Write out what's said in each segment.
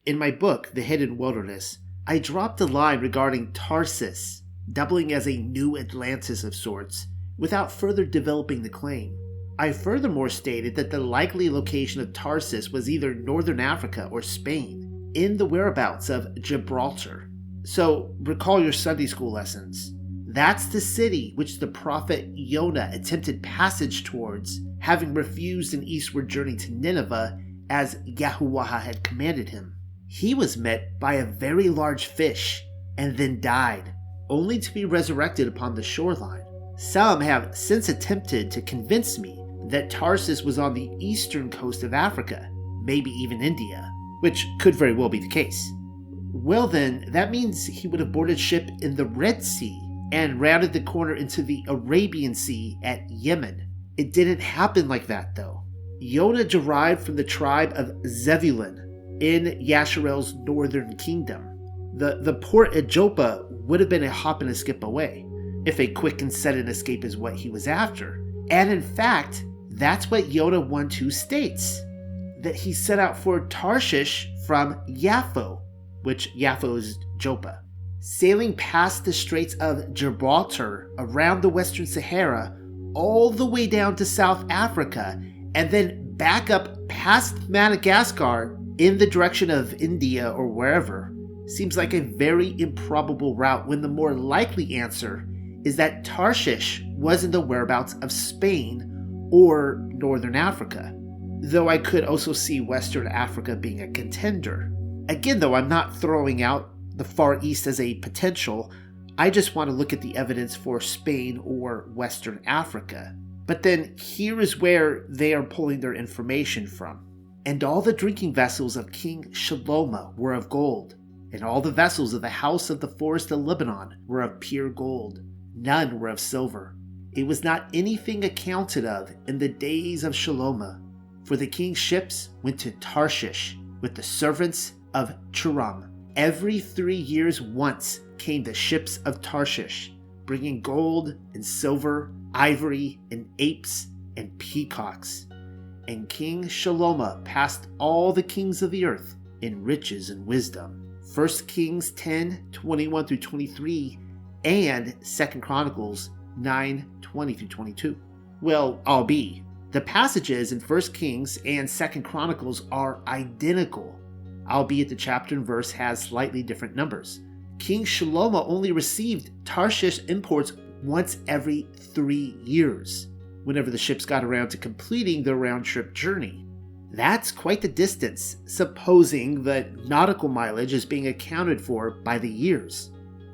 In my book, The Hidden Wilderness, I dropped a line regarding Tarsus, doubling as a new Atlantis of sorts, without further developing the claim. I furthermore stated that the likely location of Tarsus was either northern Africa or Spain, in the whereabouts of Gibraltar. So, recall your Sunday school lessons. That's the city which the prophet Jonah attempted passage towards, having refused an eastward journey to Nineveh as Yahuwah had commanded him. He was met by a very large fish, and then died, only to be resurrected upon the shoreline. Some have since attempted to convince me that Tarsus was on the eastern coast of Africa, maybe even India, which could very well be the case. Well then, that means he would have boarded ship in the Red Sea and rounded the corner into the Arabian Sea at Yemen. It didn't happen like that though. Jonah derived from the tribe of Zebulun in Yasharel's northern kingdom. The port at Joppa would have been a hop and a skip away, if a quick and sudden escape is what he was after. And in fact, that's what Jonah 1:2 states, that he set out for Tarshish from Yaffo, which Yaffo is Joppa, sailing past the Straits of Gibraltar around the Western Sahara all the way down to South Africa, and then back up past Madagascar in the direction of India or wherever. Seems like a very improbable route, when the more likely answer is that Tarshish was in the whereabouts of Spain or Northern Africa, though I could also see Western Africa being a contender. Again though, I'm not throwing out the Far East as a potential, I just want to look at the evidence for Spain or Western Africa. But then here is where they are pulling their information from. And all the drinking vessels of King Shlomo were of gold, and all the vessels of the house of the forest of Lebanon were of pure gold. None were of silver. It was not anything accounted of in the days of Shlomo, for the king's ships went to Tarshish with the servants of Churam. Every 3 years once came the ships of Tarshish, bringing gold and silver, ivory and apes and peacocks. And King Shlomo passed all the kings of the earth in riches and wisdom. 1 Kings 10:21-23 and 2 Chronicles 9:20-22. Well, albeit the passages in 1 Kings and 2 Chronicles are identical, albeit the chapter and verse has slightly different numbers. King Shlomo only received Tarshish imports once every 3 years, whenever the ships got around to completing their round-trip journey. That's quite the distance, supposing that nautical mileage is being accounted for by the years.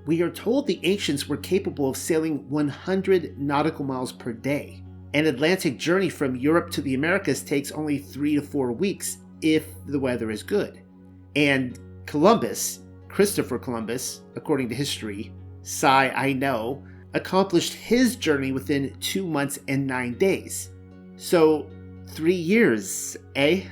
We are told the ancients were capable of sailing 100 nautical miles per day. An Atlantic journey from Europe to the Americas takes only 3 to 4 weeks if the weather is good. And Christopher Columbus, according to history, sigh I know, accomplished his journey within 2 months and 9 days. So 3 years, eh?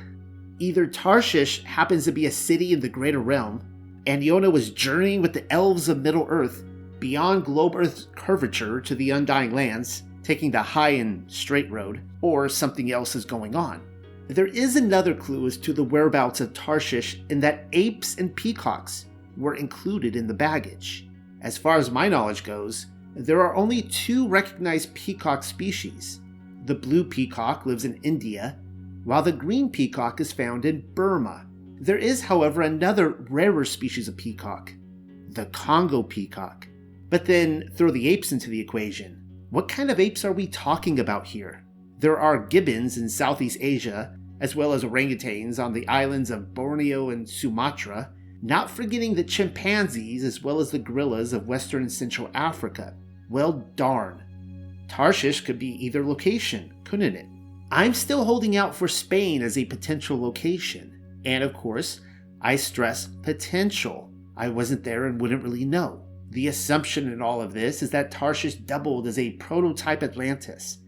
Either Tarshish happens to be a city in the greater realm, and Jonah was journeying with the elves of Middle-earth beyond globe Earth's curvature to the undying lands, taking the high and straight road, or something else is going on. There is another clue as to the whereabouts of Tarshish in that apes and peacocks were included in the baggage. As far as my knowledge goes, there are only 2 recognized peacock species. The blue peacock lives in India, while the green peacock is found in Burma. There is, however, another rarer species of peacock, the Congo peacock. But then throw the apes into the equation. What kind of apes are we talking about here? There are gibbons in Southeast Asia, as well as orangutans on the islands of Borneo and Sumatra, not forgetting the chimpanzees as well as the gorillas of Western and Central Africa. Well darn. Tarshish could be either location, couldn't it? I'm still holding out for Spain as a potential location. And of course, I stress potential. I wasn't there and wouldn't really know. The assumption in all of this is that Tarshish doubled as a prototype Atlantis,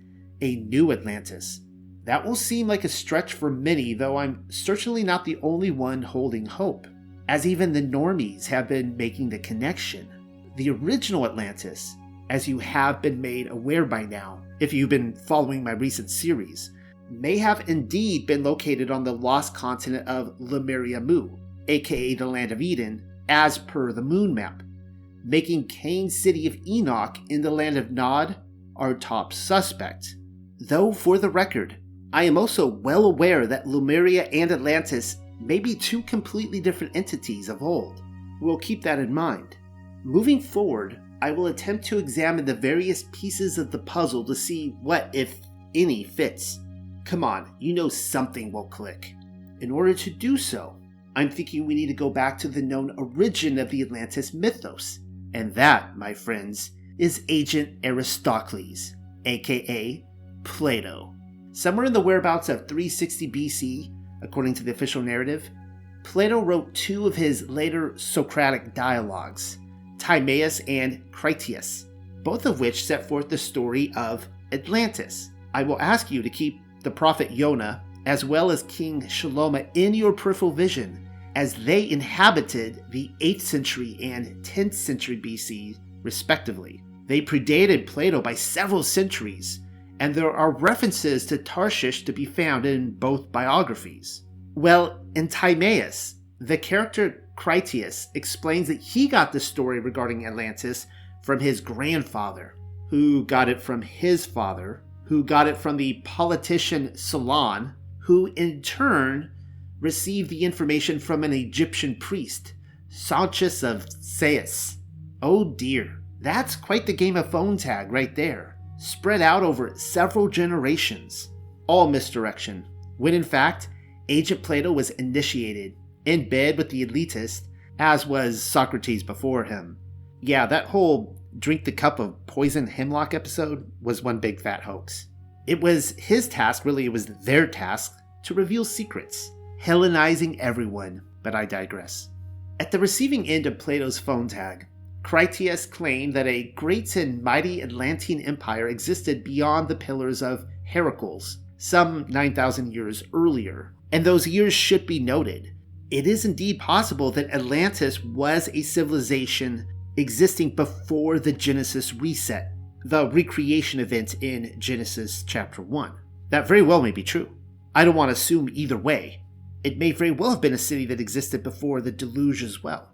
a new Atlantis. That will seem like a stretch for many, though I'm certainly not the only one holding hope, as even the normies have been making the connection. The original Atlantis, as you have been made aware by now, if you've been following my recent series, may have indeed been located on the lost continent of Lemuria Mu, aka the Land of Eden, as per the moon map, making Cain's city of Enoch in the land of Nod our top suspect. Though, for the record, I am also well aware that Lemuria and Atlantis may be two completely different entities of old. We'll keep that in mind. Moving forward, I will attempt to examine the various pieces of the puzzle to see what, if any, fits. Come on, you know something will click. In order to do so, I'm thinking we need to go back to the known origin of the Atlantis mythos. And that, my friends, is Agent Aristocles, aka Plato. Somewhere in the whereabouts of 360 BC, according to the official narrative, Plato wrote two of his later Socratic dialogues, Timaeus and Critias, both of which set forth the story of Atlantis. I will ask you to keep the prophet Jonah as well as King Shaloma in your peripheral vision, as they inhabited the 8th century and 10th century BC, respectively. They predated Plato by several centuries, and there are references to Tarshish to be found in both biographies. Well, in Timaeus, the character Critias explains that he got the story regarding Atlantis from his grandfather, who got it from his father, who got it from the politician Solon, who in turn received the information from an Egyptian priest, Sauntius of Sais. Oh dear, that's quite the game of phone tag right there, spread out over several generations. All misdirection, when in fact, Agent Plato was initiated, in bed with the elitist, as was Socrates before him. Yeah, that whole drink the cup of poison hemlock episode was one big fat hoax. It was his task, really it was their task, to reveal secrets, Hellenizing everyone, but I digress. At the receiving end of Plato's phone tag, Critias claimed that a great and mighty Atlantean empire existed beyond the Pillars of Heracles, some 9,000 years earlier, and those years should be noted. It is indeed possible that Atlantis was a civilization existing before the Genesis reset, the recreation event in Genesis chapter 1. That very well may be true. I don't want to assume either way. It may very well have been a city that existed before the deluge as well.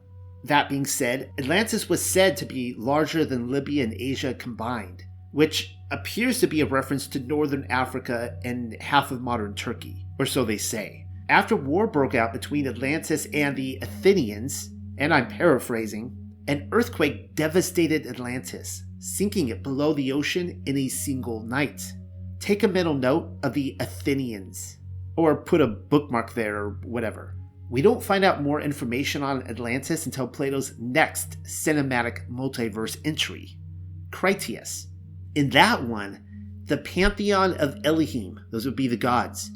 That being said, Atlantis was said to be larger than Libya and Asia combined, which appears to be a reference to northern Africa and half of modern Turkey, or so they say. After war broke out between Atlantis and the Athenians, and I'm paraphrasing, an earthquake devastated Atlantis, sinking it below the ocean in a single night. Take a mental note of the Athenians, or put a bookmark there or whatever. We don't find out more information on Atlantis until Plato's next cinematic multiverse entry, Critias. In that one, the pantheon of Elohim, those would be the gods,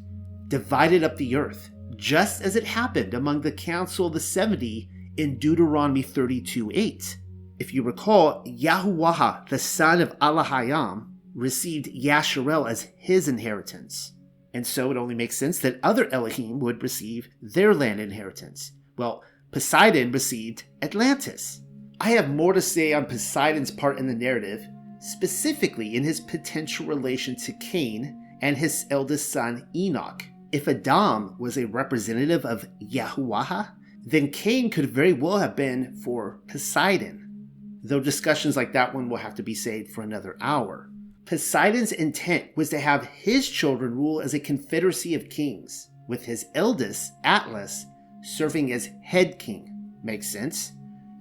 divided up the earth, just as it happened among the Council of the 70 in Deuteronomy 32:8. If you recall, Yahuwah, the son of Allahayam, received Yasharel as his inheritance. And so it only makes sense that other Elohim would receive their land inheritance. Well, Poseidon received Atlantis. I have more to say on Poseidon's part in the narrative, specifically in his potential relation to Cain and his eldest son Enoch. If Adam was a representative of Yahuwah, then Cain could very well have been for Poseidon, though discussions like that one will have to be saved for another hour. Poseidon's intent was to have his children rule as a confederacy of kings, with his eldest, Atlas, serving as head king. Makes sense?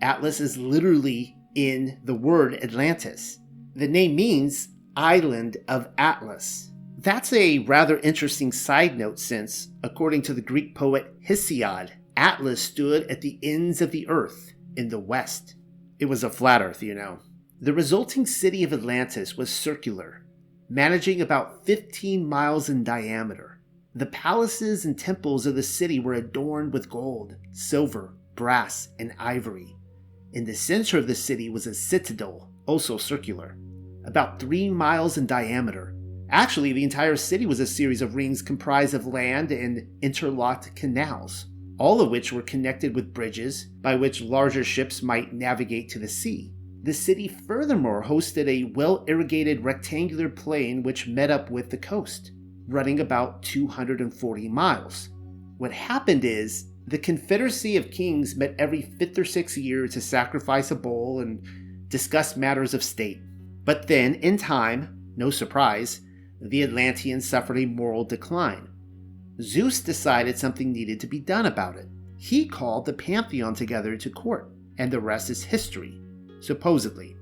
Atlas is literally in the word Atlantis. The name means Island of Atlas. That's a rather interesting side note since, according to the Greek poet Hesiod, Atlas stood at the ends of the earth in the west. It was a flat earth, you know. The resulting city of Atlantis was circular, managing about 15 miles in diameter. The palaces and temples of the city were adorned with gold, silver, brass, and ivory. In the center of the city was a citadel, also circular, about 3 miles in diameter. Actually, the entire city was a series of rings comprised of land and interlocked canals, all of which were connected with bridges by which larger ships might navigate to the sea. The city furthermore hosted a well-irrigated rectangular plain which met up with the coast, running about 240 miles. What happened is The Confederacy of Kings met every 5th or 6th year to sacrifice a bull and discuss matters of state. But then, in time, no surprise, the Atlanteans suffered a moral decline. Zeus decided something needed to be done about it. He called the pantheon together to court, and the rest is history, supposedly.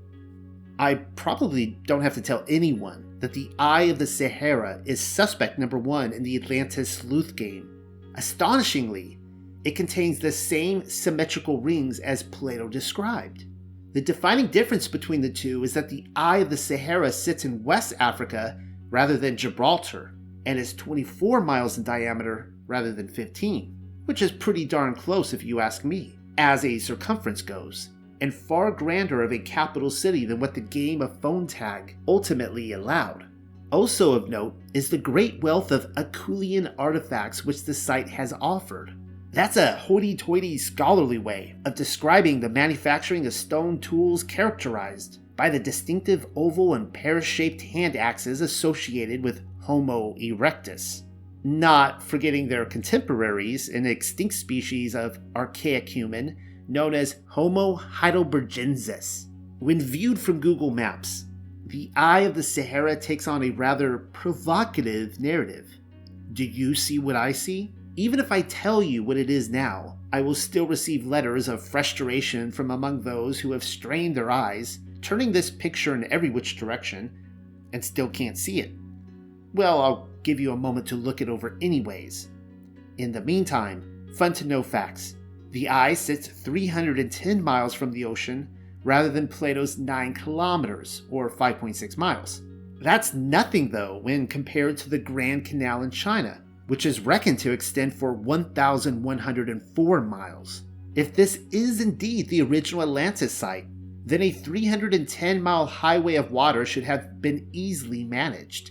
I probably don't have to tell anyone that the Eye of the Sahara is suspect number 1 in the Atlantis sleuth game. Astonishingly, it contains the same symmetrical rings as Plato described. The defining difference between the two is that the Eye of the Sahara sits in West Africa rather than Gibraltar, and is 24 miles in diameter rather than 15, which is pretty darn close if you ask me, as a circumference goes, and far grander of a capital city than what the game of phone tag ultimately allowed. Also of note is the great wealth of Apulian artifacts which the site has offered. That's a hoity-toity scholarly way of describing the manufacturing of stone tools characterized by the distinctive oval and pear-shaped hand axes associated with Homo erectus, not forgetting their contemporaries, an extinct species of archaic human known as Homo heidelbergensis. When viewed from Google Maps, the Eye of the Sahara takes on a rather provocative narrative. Do you see what I see? Even if I tell you what it is now, I will still receive letters of frustration from among those who have strained their eyes, turning this picture in every which direction, and still can't see it. Well, I'll give you a moment to look it over anyways. In the meantime, fun to know facts. The Eye sits 310 miles from the ocean, rather than Plato's 9 kilometers, or 5.6 miles. That's nothing, though, when compared to the Grand Canal in China, which is reckoned to extend for 1,104 miles. If this is indeed the original Atlantis site, then a 310-mile highway of water should have been easily managed,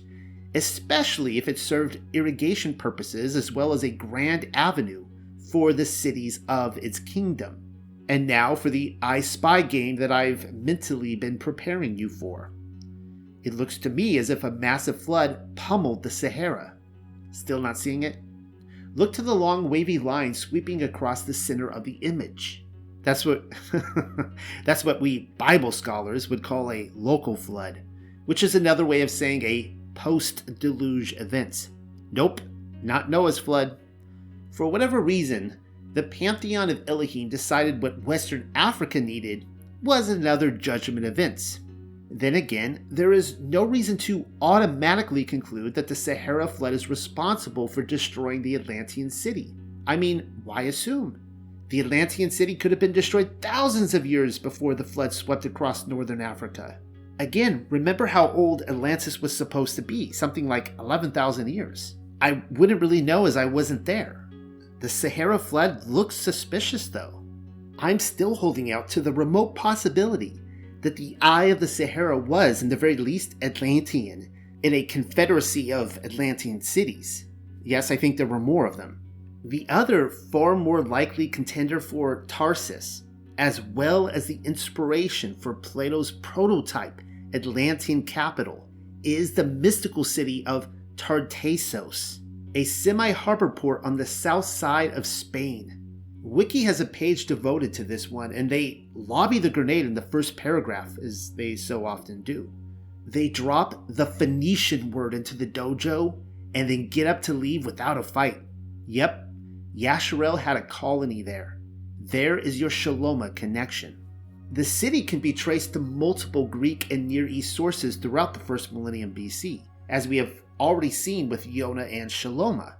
especially if it served irrigation purposes as well as a grand avenue for the cities of its kingdom. And now for the I Spy game that I've mentally been preparing you for. It looks to me as if a massive flood pummeled the Sahara. Still not seeing it? Look to the long wavy line sweeping across the center of the image. That's what we Bible scholars would call a local flood, which is another way of saying a post-deluge event. Nope, not Noah's flood. For whatever reason, the pantheon of Elohim decided what Western Africa needed was another judgment event. Then again, there is no reason to automatically conclude that the Sahara flood is responsible for destroying the Atlantean city. I mean, why assume? The Atlantean city could have been destroyed thousands of years before the flood swept across northern Africa. Again, remember how old Atlantis was supposed to be, something like 11,000 years. I wouldn't really know as I wasn't there. The Sahara flood looks suspicious though. I'm still holding out to the remote possibility that the Eye of the Sahara was, in the very least, Atlantean, in a confederacy of Atlantean cities. Yes, I think there were more of them. The other, far more likely contender for Tarsus, as well as the inspiration for Plato's prototype Atlantean capital, is the mystical city of Tartessos, a semi-harbor port on the south side of Spain. Wiki has a page devoted to this one, and they lobby the grenade in the first paragraph, as they so often do. They drop the Phoenician word into the dojo, and then get up to leave without a fight. Yep, Yasharel had a colony there. There is your Shaloma connection. The city can be traced to multiple Greek and Near East sources throughout the first millennium BC, as we have already seen with Iona and Shaloma.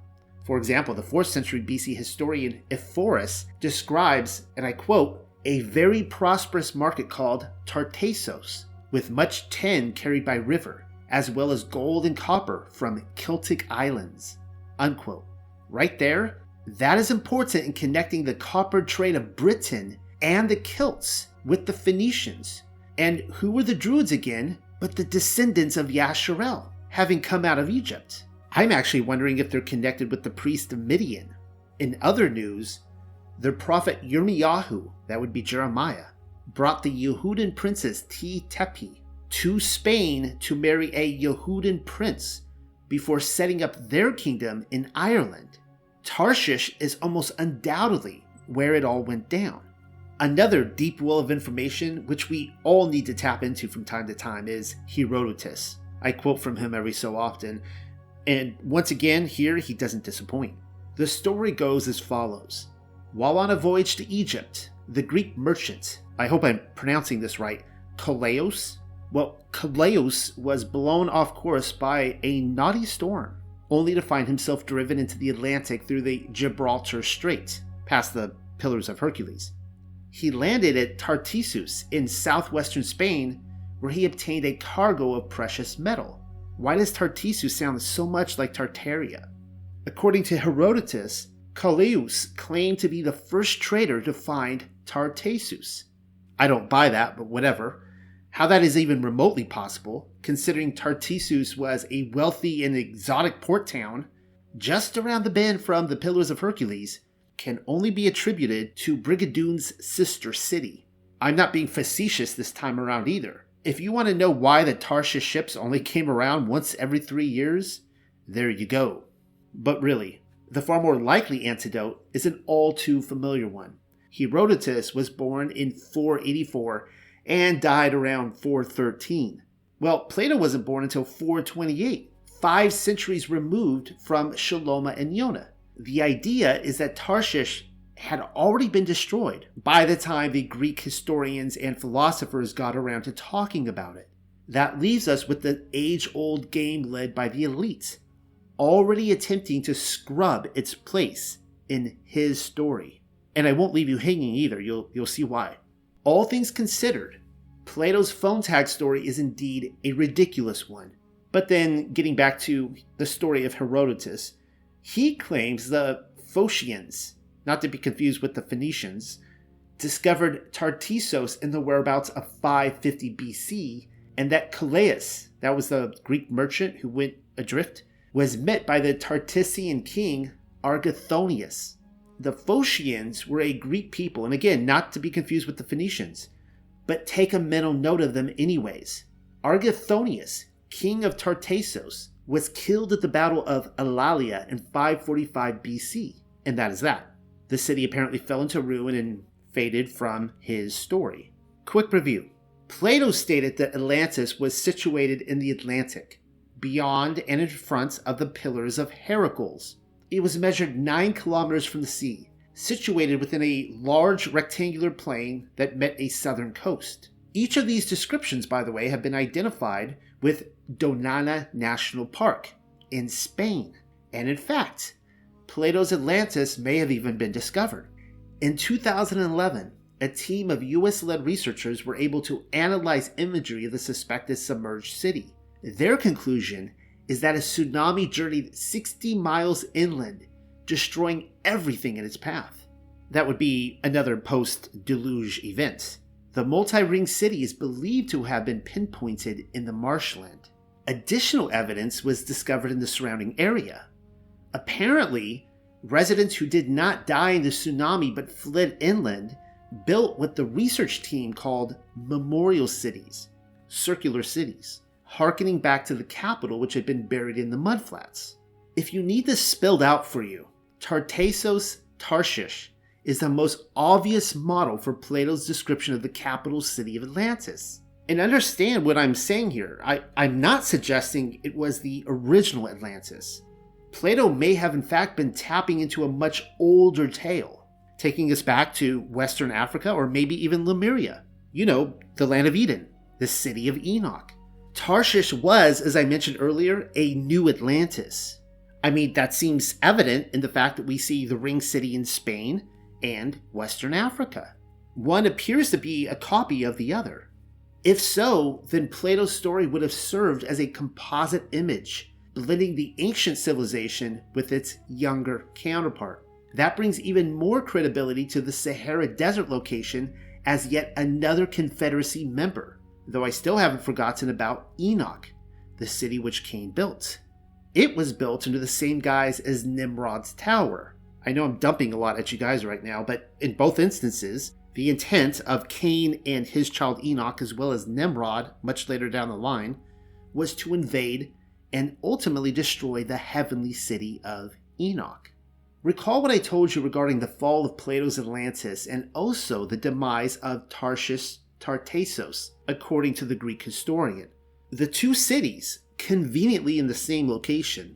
For example, the 4th century BC historian Ephorus describes, and I quote, a very prosperous market called Tartessos, with much tin carried by river, as well as gold and copper from Celtic islands, unquote. Right there, that is important in connecting the copper trade of Britain and the Celts with the Phoenicians. And who were the Druids again but the descendants of Yasharel, having come out of Egypt? I'm actually wondering if they're connected with the priest of Midian. In other news, their prophet Yirmiyahu, that would be Jeremiah, brought the Yehudan princess Tepi to Spain to marry a Yehudan prince before setting up their kingdom in Ireland. Tarshish is almost undoubtedly where it all went down. Another deep well of information which we all need to tap into from time to time is Herodotus. I quote from him every so often, and once again here he doesn't disappoint. The story goes as follows. While on a voyage to Egypt, the Greek merchant, I hope I'm pronouncing this right, Kaleos was blown off course by a naughty storm, only to find himself driven into the Atlantic through the Gibraltar Strait, past the Pillars of Hercules. He landed at Tartessus in southwestern Spain, where he obtained a cargo of precious metal. Why does Tartessus sound so much like Tartaria? According to Herodotus, Kaleos claimed to be the first trader to find Tartessus. I don't buy that, but whatever. How that is even remotely possible, considering Tartessus was a wealthy and exotic port town just around the bend from the Pillars of Hercules, can only be attributed to Brigadoon's sister city. I'm not being facetious this time around either. If you want to know why the Tarshish ships only came around once every 3 years, there you go. But really, the far more likely antidote is an all too familiar one. Herodotus was born in 484 and died around 413. Well, Plato wasn't born until 428, 5 centuries removed from Shaloma and Iona. The idea is that Tarshish had already been destroyed by the time the Greek historians and philosophers got around to talking about it. That leaves us with the age-old game led by the elites, already attempting to scrub its place in his story. And I won't leave you hanging either, you'll see why. All things considered, Plato's phone tag story is indeed a ridiculous one. But then, getting back to the story of Herodotus, he claims the Phocians, not to be confused with the Phoenicians, discovered Tartessus in the whereabouts of 550 BC, and that Calais, that was the Greek merchant who went adrift, was met by the Tartessian king Argathonius. The Phocians were a Greek people, and again, not to be confused with the Phoenicians, but take a mental note of them anyways. Argathonius, king of Tartessus, was killed at the Battle of Alalia in 545 BC, and that is that. The city apparently fell into ruin and faded from his story. Quick review. Plato stated that Atlantis was situated in the Atlantic, beyond and in front of the Pillars of Hercules. It was measured 9 kilometers from the sea, situated within a large rectangular plain that met a southern coast. Each of these descriptions, by the way, have been identified with Donana National Park in Spain. And in fact, Plato's Atlantis may have even been discovered. In 2011, a team of US-led researchers were able to analyze imagery of the suspected submerged city. Their conclusion is that a tsunami journeyed 60 miles inland, destroying everything in its path. That would be another post-deluge event. The multi-ring city is believed to have been pinpointed in the marshland. Additional evidence was discovered in the surrounding area. Apparently, residents who did not die in the tsunami but fled inland built what the research team called memorial cities, circular cities, harkening back to the capital which had been buried in the mudflats. If you need this spelled out for you, Tartessus Tarshish is the most obvious model for Plato's description of the capital city of Atlantis. And understand what I'm saying here. I'm not suggesting it was the original Atlantis. Plato may have in fact been tapping into a much older tale, taking us back to Western Africa or maybe even Lemuria. You know, the land of Eden, the city of Enoch. Tarshish was, as I mentioned earlier, a new Atlantis. I mean, that seems evident in the fact that we see the ring city in Spain and Western Africa. One appears to be a copy of the other. If so, then Plato's story would have served as a composite image, blending the ancient civilization with its younger counterpart. That brings even more credibility to the Sahara Desert location as yet another Confederacy member, though I still haven't forgotten about Enoch, the city which Cain built. It was built under the same guise as Nimrod's tower. I know I'm dumping a lot at you guys right now, but in both instances, the intent of Cain and his child Enoch, as well as Nimrod, much later down the line, was to invade and ultimately destroy the heavenly city of Enoch. Recall what I told you regarding the fall of Plato's Atlantis and also the demise of Tarshish-Tartessos, according to the Greek historian. The two cities, conveniently in the same location,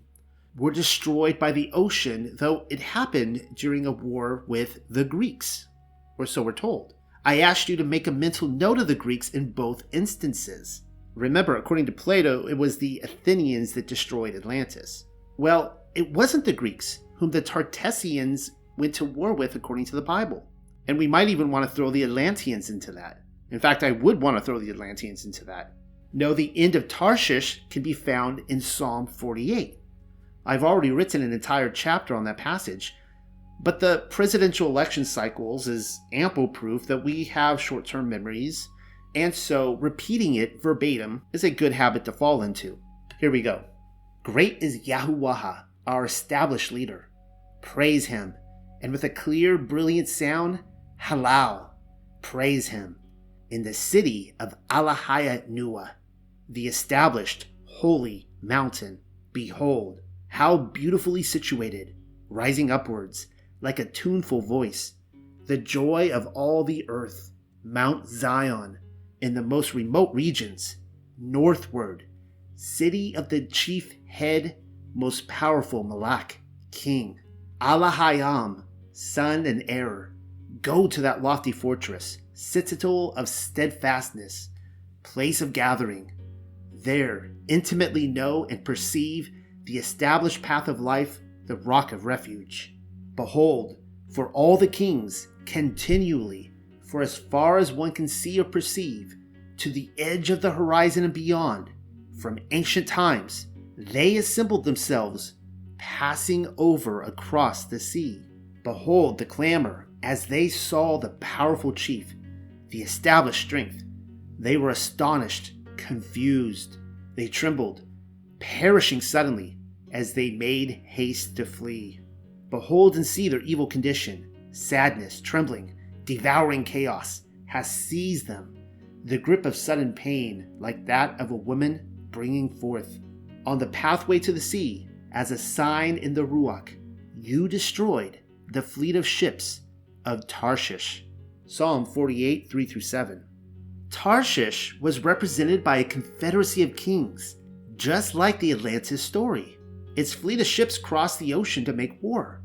were destroyed by the ocean, though it happened during a war with the Greeks, or so we're told. I asked you to make a mental note of the Greeks in both instances. Remember, according to Plato, it was the Athenians that destroyed Atlantis. Well, it wasn't the Greeks, whom the Tartessians went to war with according to the Bible. And we might even want to throw the Atlanteans into that. In fact, I would want to throw the Atlanteans into that. No, the end of Tarshish can be found in Psalm 48. I've already written an entire chapter on that passage, but the presidential election cycles is ample proof that we have short-term memories, and so repeating it verbatim is a good habit to fall into. Here we go. Great is Yahuwah, our established leader. Praise him. And with a clear, brilliant sound, halal. Praise him. In the city of Alahaya Nuah, the established, holy mountain, behold, how beautifully situated, rising upwards, like a tuneful voice, the joy of all the earth, Mount Zion, in the most remote regions, northward, city of the chief head, most powerful Malak, king, Alahayam, son and heir. Go to that lofty fortress, citadel of steadfastness, place of gathering. There, intimately know and perceive the established path of life, the rock of refuge. Behold, for all the kings, continually, for as far as one can see or perceive, to the edge of the horizon and beyond, from ancient times, they assembled themselves, passing over across the sea. Behold the clamor, as they saw the powerful chief, the established strength. They were astonished, confused. They trembled, perishing suddenly, as they made haste to flee. Behold and see their evil condition. Sadness, trembling, devouring chaos has seized them. The grip of sudden pain, like that of a woman bringing forth. On the pathway to the sea, as a sign in the Ruach, you destroyed the fleet of ships of Tarshish. Psalm 48, 3-7. Tarshish was represented by a confederacy of kings, just like the Atlantis story. Its fleet of ships crossed the ocean to make war,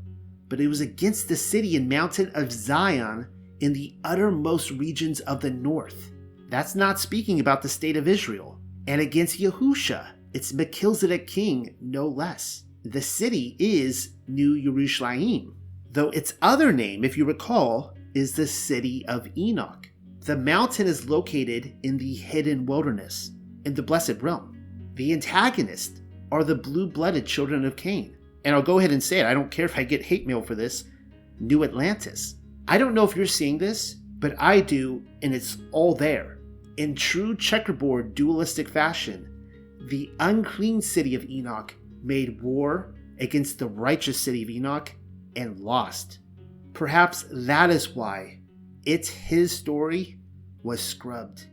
but it was against the city and mountain of Zion in the uttermost regions of the north. That's not speaking about the state of Israel. And against Yahusha, its Melchizedek king, no less. The city is New Jerusalem, though its other name, if you recall, is the city of Enoch. The mountain is located in the hidden wilderness, in the blessed realm. The antagonists are the blue-blooded children of Cain. And I'll go ahead and say it, I don't care if I get hate mail for this, New Atlantis. I don't know if you're seeing this, but I do, and it's all there. In true checkerboard dualistic fashion, the unclean city of Enoch made war against the righteous city of Enoch and lost. Perhaps that is why his story was scrubbed.